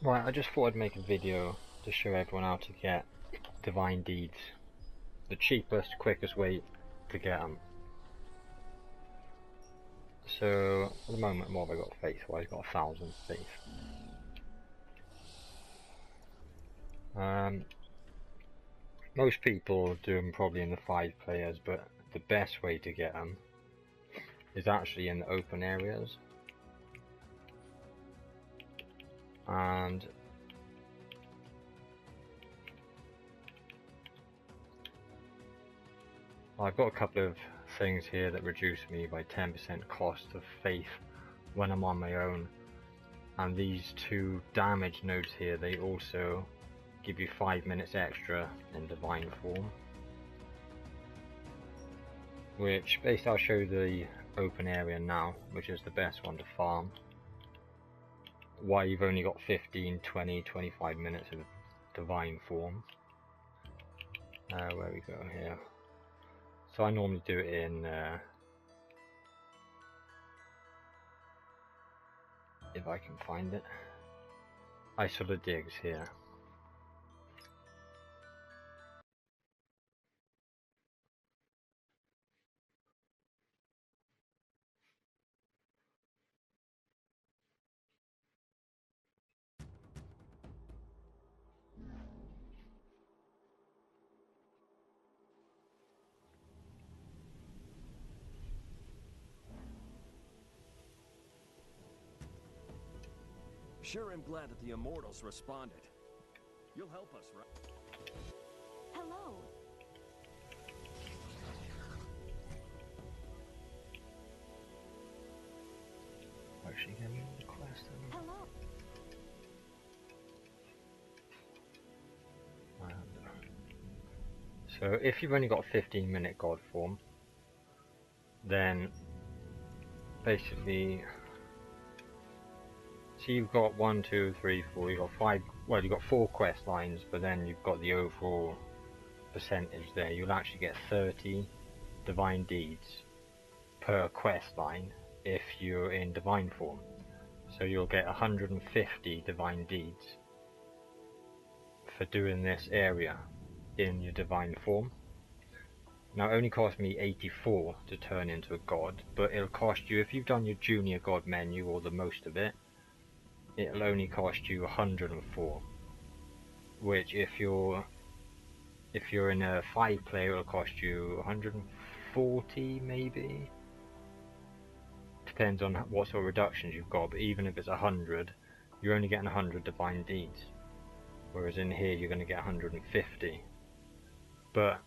Right, I just thought I'd make a video to show everyone how to get divine deeds. The cheapest, quickest way to get them. So, at the moment, what have I got faith-wise? I've got 1,000 faith. Most people do them probably in the 5 players, but the best way to get them is actually in the open areas. And I've got a couple of things here that reduce me by 10% cost of faith when I'm on my own, and these 2 damage nodes here, they also give you 5 minutes extra in divine form, which basically I'll show you the open area now, which is the best one to farm, why you've only got 15, 20, 25 minutes of divine form. Where we go here. So I normally do it in, if I can find it, I sort of digs here. Sure am glad that the Immortals responded. You'll help us, right? Hello. Actually, give me the quest. Hello. So if you've only got a 15-minute god form, then basically, so you've got 1, 2, 3, 4, you've got 5, well you've got 4 quest lines, but then you've got the overall percentage there. You'll actually get 30 divine deeds per quest line if you're in divine form. So you'll get 150 divine deeds for doing this area in your divine form. Now it only cost me 84 to turn into a god, but it'll cost you, if you've done your junior god menu or the most of it, it'll only cost you 104, which if you're in a 5 player, it'll cost you 140 maybe. Depends on what sort of reductions you've got, but even if it's 100, you're only getting 100 divine deeds, whereas in here you're going to get 150. But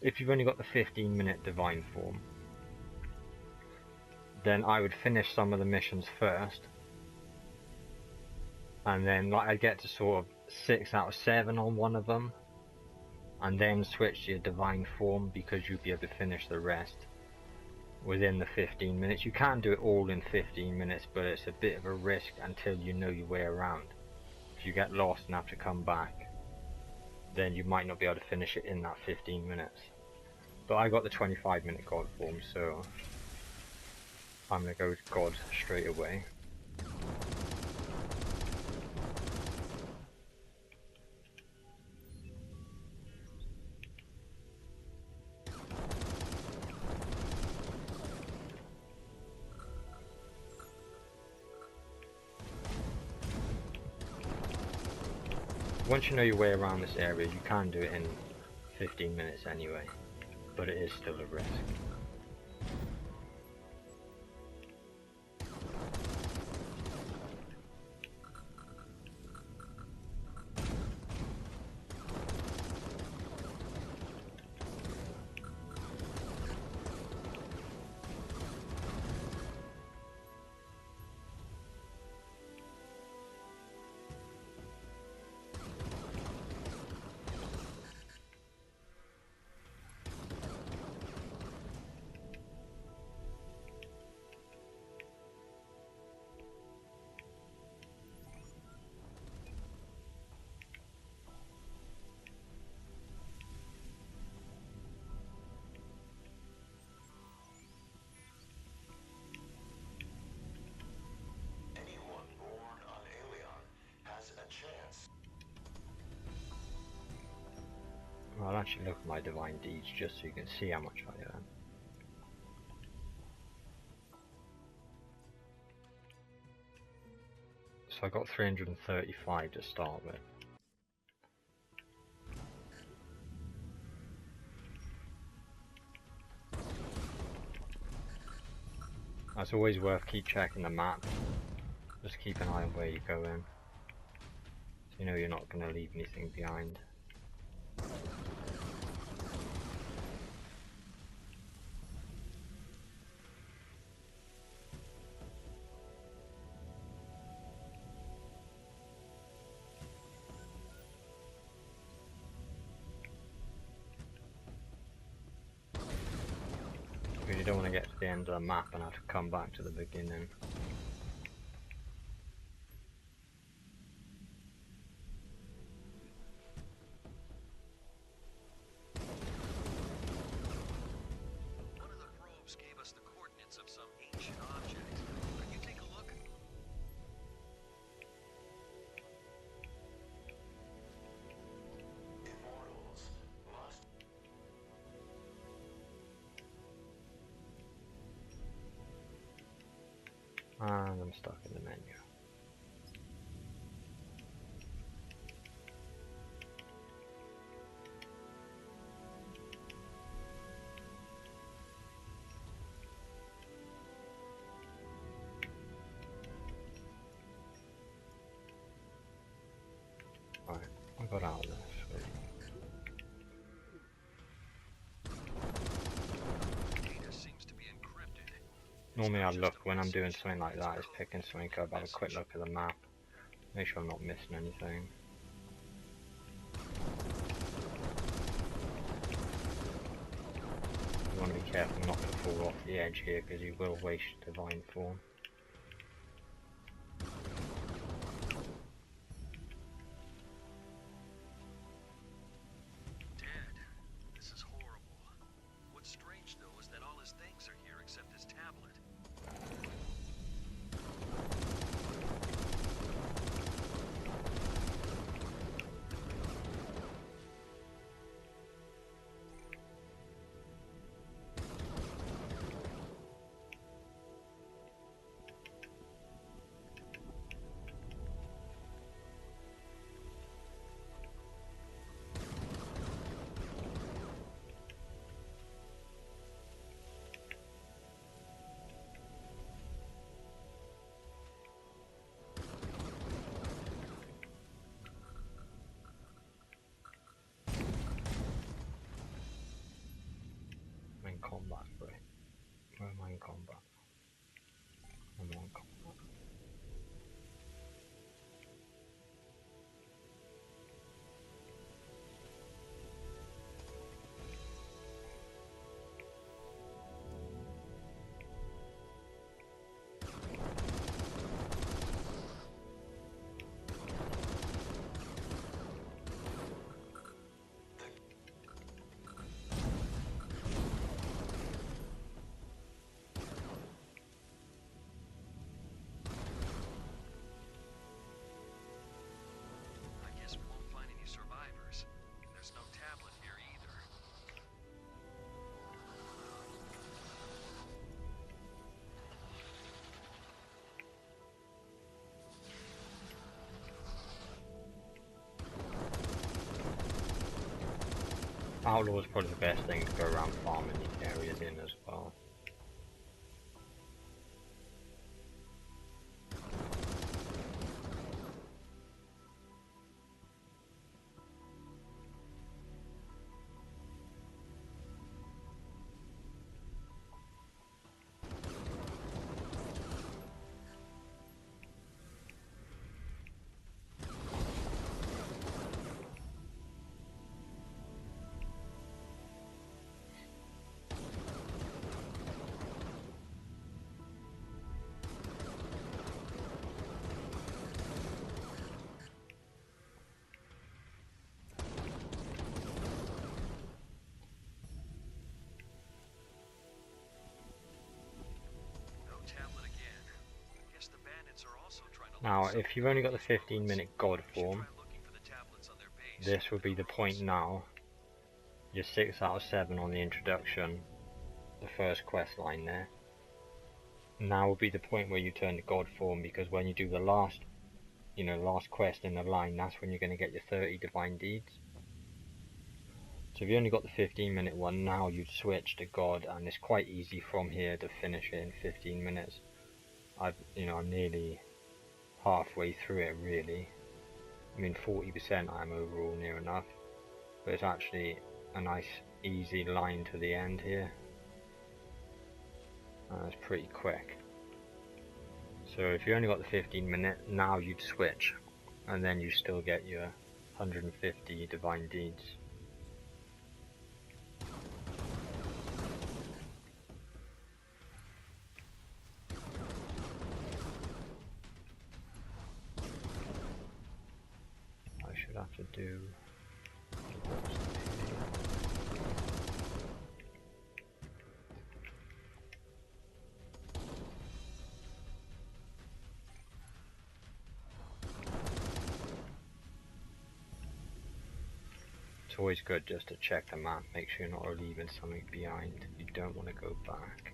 if you've only got the 15-minute divine form, then I would finish some of the missions first, and then like I get to sort of 6 out of 7 on one of them, and then switch to your divine form, because you'll be able to finish the rest within the 15 minutes. You can do it all in 15 minutes, but it's a bit of a risk until you know your way around. If you get lost and have to come back, then you might not be able to finish it in that 15 minutes. But I got the 25-minute god form, so I'm going to go with god straight away. Once you know your way around this area, you can do it in 15 minutes anyway, but it is still a risk. I'll actually look at my divine deeds just so you can see how much I earn. So I got 335 to start with. It's always worth keep checking the map. Just keep an eye on where you go in, so you know you're not going to leave anything behind. You don't want to get to the end of the map and have to come back to the beginning. One of the probes gave us the coordinates of some ancient object. Can you take a look? Immortals must. And I'm stuck in the menu. Right, I got out of this. Data seems to be encrypted. Normally I look when I'm doing something like that, is picking something up, have a quick look at the map, make sure I'm not missing anything. You want to be careful not to fall off the edge here because you will waste divine form. Dead. This is horrible. What's strange though is that all his things are here except his tablet. I'm in combat, bro. Where am I in combat? I'm not in combat. I guess we won't find any survivors. There's no tablet here either. Outlaw is probably the best thing to go around farming these areas in as well. Now, if you've only got the 15-minute God form, this would be the point now you're 6 out of 7 on the introduction, the first quest line there. Now will be the point where you turn to God form, because when you do the last, last quest in the line, that's when you're going to get your 30 divine deeds. So if you only got the 15-minute one, now you'd switch to God, and it's quite easy from here to finish it in 15 minutes. I'm nearly halfway through it really. I mean 40% I'm overall near enough, but it's actually a nice easy line to the end here. It's pretty quick. So if you only got the 15-minute, now you'd switch, and then you still get your 150 divine deeds. I should have to do It's always good just to check the map, make sure you're not leaving something behind. You don't want to go back.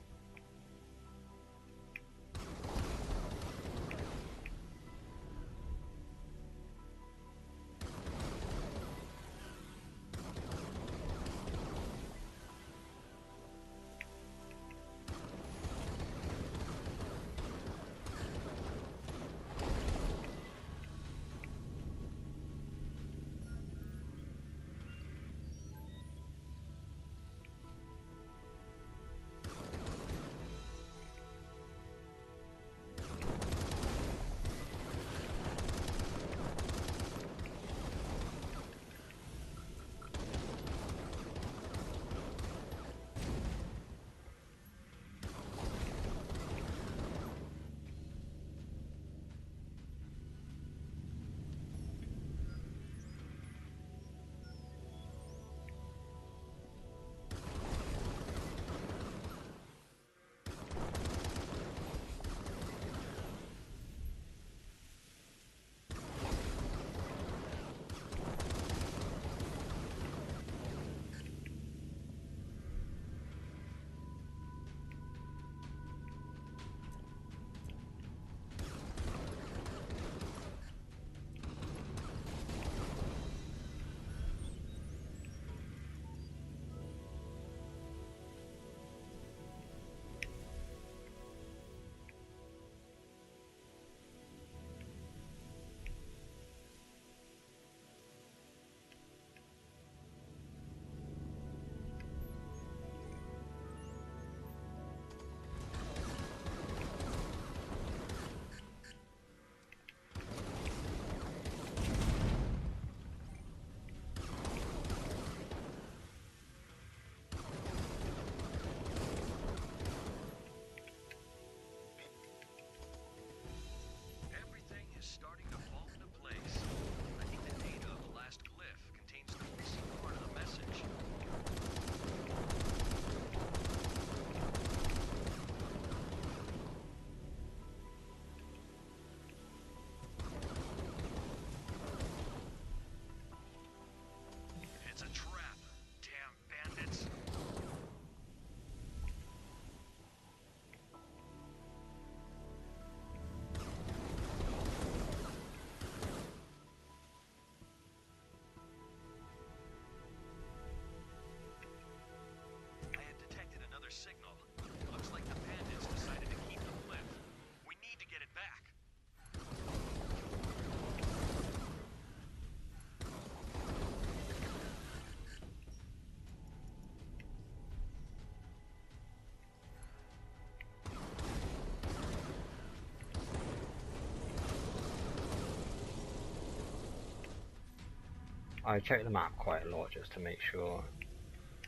I check the map quite a lot just to make sure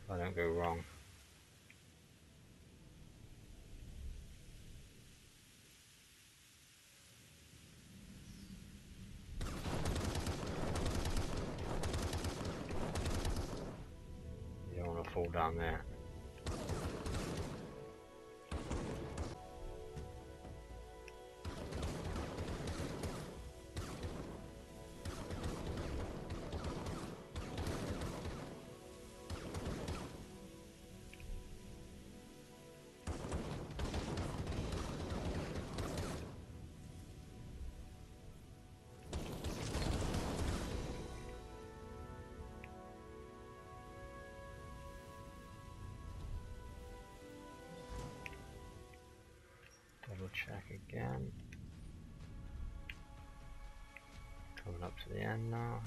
I don't go wrong. You don't want to fall down there. check again. Coming up to the end now.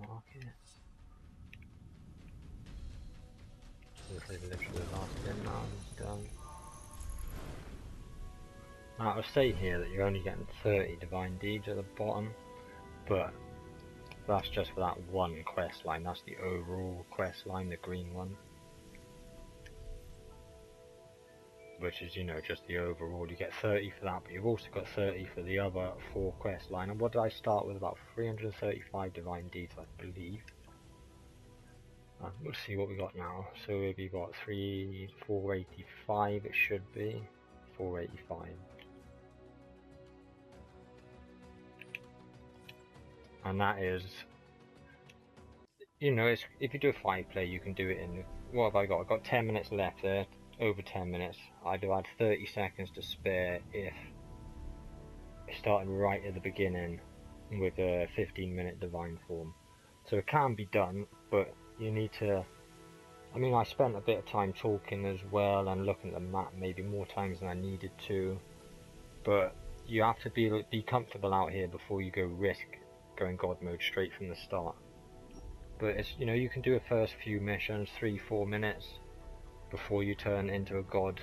Market. This is literally the last bit now, it's done. Now it'll say here that you're only getting 30 divine deeds at the bottom, but that's just for that one quest line. That's the overall quest line, the green one. Which is, you know, just the overall. You get 30 for that, but you've also got 30 for the other 4 quest line. And what did I start with? About 335 divine deeds, I believe. We'll see what we got now. So we've got 485 it should be. 485. And that is, you know, it's, if you do a 5 player you can do it in, what have I got? I've got 10 minutes left there, over 10 minutes. I'd have had 30 seconds to spare if starting right at the beginning with a 15-minute divine form. So it can be done, but you need to, I mean, I spent a bit of time talking as well and looking at the map maybe more times than I needed to, but you have to be comfortable out here before you go risk going god mode straight from the start. But it's, you know, you can do a first few missions, 3-4 minutes before you turn into a god,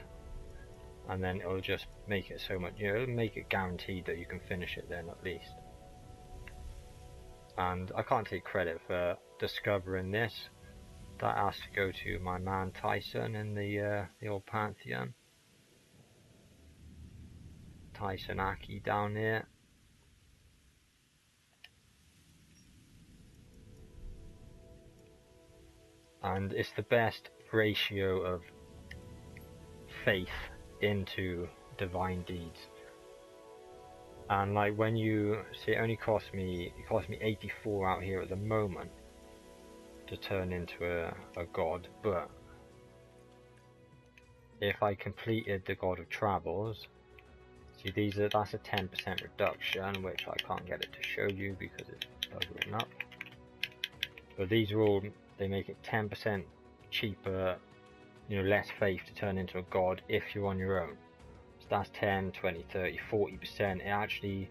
and then it'll just make it so much, you know, it'll make it guaranteed that you can finish it then at least. And I can't take credit for discovering this. That has to go to my man Tyson in the old Pantheon. Tyson Aki down there. And it's the best ratio of faith into divine deeds. And like when you see, it cost me 84 out here at the moment to turn into a god, but if I completed the God of Travels, see that's a 10% reduction, which I can't get it to show you because it's buggering up. But these are all, they make it 10% cheaper, you know, less faith to turn into a god if you're on your own. So that's 10, 20, 30, 40%. It actually,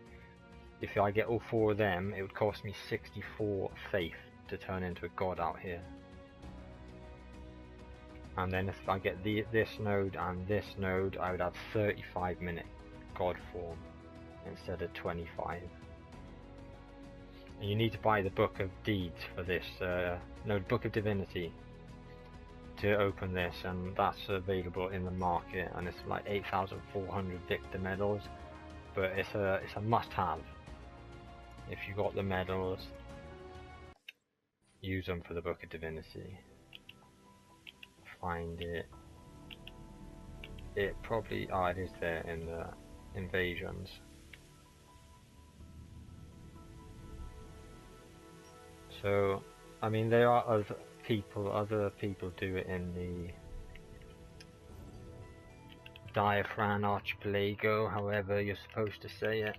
if I get all 4 of them, it would cost me 64 faith to turn into a god out here. And then if I get this node and this node, I would have 35-minute god form instead of 25. And you need to buy the Book of Deeds for this, no, Book of Divinity to open this, and that's available in the market, and it's like 8,400 Victor medals, but it's a must-have. If you got the medals, use them for the Book of Divinity. find it. It probably, oh, it is there in the invasions. So, I mean, there are other people do it in the Diaphragm Archipelago, however you're supposed to say it.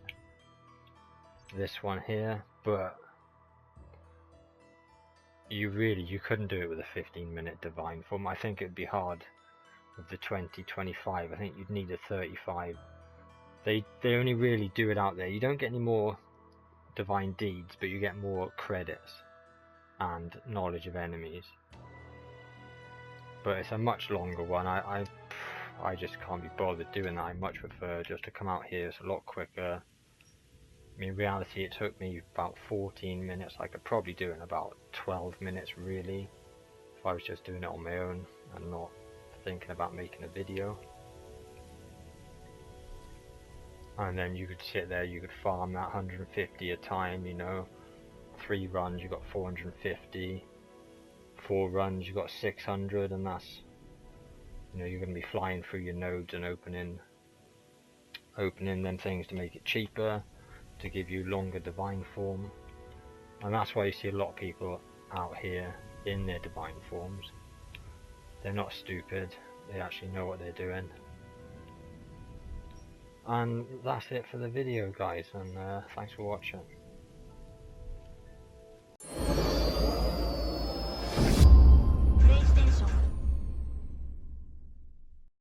This one here, but you couldn't do it with a 15-minute divine form. I think it'd be hard with the 20-25. I think you'd need a 35. They only really do it out there. You don't get any more divine deeds, but you get more credits and knowledge of enemies. But it's a much longer one. I just can't be bothered doing that. I much prefer just to come out here. It's a lot quicker. I mean, in reality, it took me about 14 minutes. I could probably do it in about 12 minutes, really, if I was just doing it on my own and not thinking about making a video. And then you could sit there, you could farm that 150 a time, you know. 3 runs, you got 450. 4 runs, you got 600, and that's, you know, you're going to be flying through your nodes and opening them things to make it cheaper, to give you longer divine form. And that's why you see a lot of people out here in their divine forms. They're not stupid, they actually know what they're doing. And that's it for the video, guys, and thanks for watching.